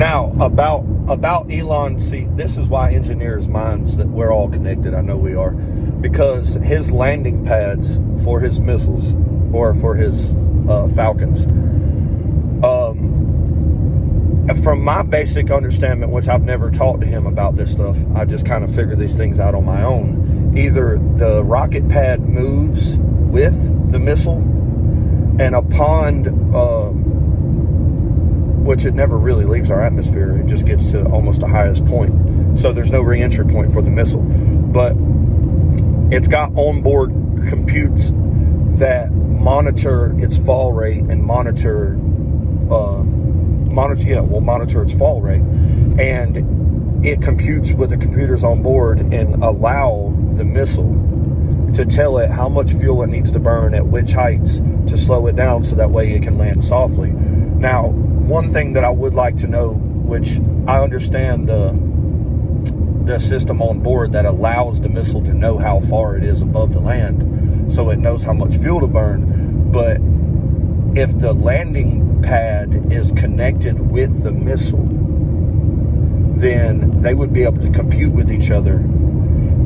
Now, about Elon, see, this is why engineers' minds, that we're all connected. I know we are, because his landing pads for his missiles or for his Falcons, from my basic understanding, which I've never talked to him about this stuff, I just kind of figure these things out on my own. Either the rocket pad moves with the missile, and upon which it never really leaves our atmosphere. It just gets to almost the highest point. So there's no re-entry point for the missile. But it's got onboard computes that monitor its fall rate and monitor its fall rate. And it computes with the computers on board and allow the missile to tell it how much fuel it needs to burn at which heights to slow it down so that way it can land softly. Now, one thing that I would like to know, which I understand the system on board that allows the missile to know how far it is above the land, so it knows how much fuel to burn. But if the landing pad is connected with the missile, then they would be able to compute with each other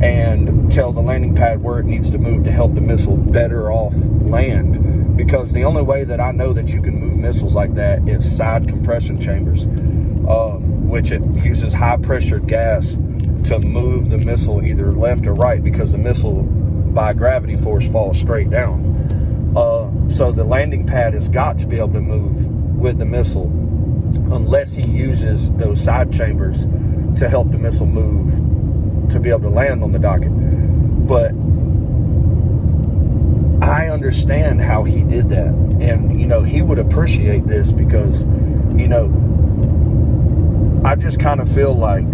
and tell the landing pad where it needs to move to help the missile better off land. Because the only way that I know that you can move missiles like that is side compression chambers, which it uses high pressured gas to move the missile either left or right, because the missile by gravity force falls straight down. So the landing pad has got to be able to move with the missile unless he uses those side chambers to help the missile move to be able to land on the docket. But I understand how he did that. And, he would appreciate this because, I just kind of feel like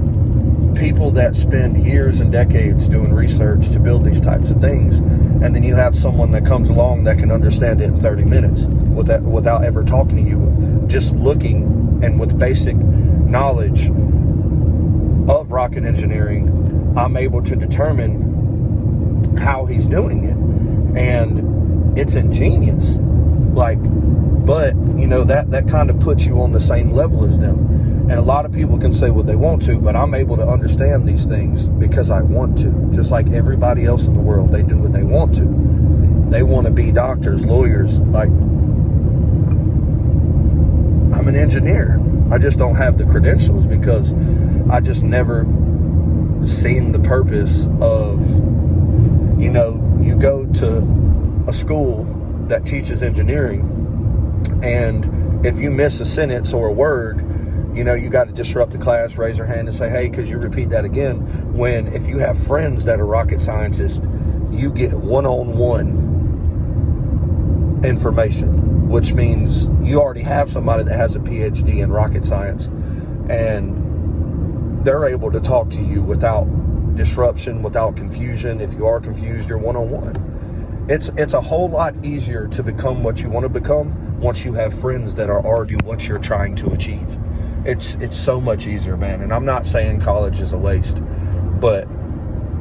people that spend years and decades doing research to build these types of things, and then you have someone that comes along that can understand it in 30 minutes without ever talking to you, just looking and with basic knowledge of rocket engineering, I'm able to determine how he's doing it. And it's ingenious. But that kind of puts you on the same level as them. And a lot of people can say what they want to, but I'm able to understand these things because I want to. Just like everybody else in the world, they do what they want to. They want to be doctors, lawyers. Like, I'm an engineer. I just don't have the credentials because I just never seen the purpose of, you go to a school that teaches engineering, and if you miss a sentence or a word, you got to disrupt the class, raise your hand and say, hey, could you repeat that again? When if you have friends that are rocket scientists, you get one-on-one information, which means you already have somebody that has a PhD in rocket science, and they're able to talk to you without disruption, without confusion. If you are confused, you're one-on-one. It's a whole lot easier to become what you want to become once you have friends that are already what you're trying to achieve. It's so much easier, man. And I'm not saying college is a waste, but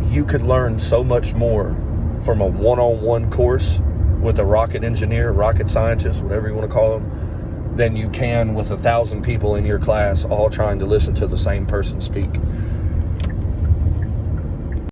you could learn so much more from a one-on-one course with a rocket engineer, rocket scientist, whatever you want to call them, than you can with 1,000 people in your class all trying to listen to the same person speak.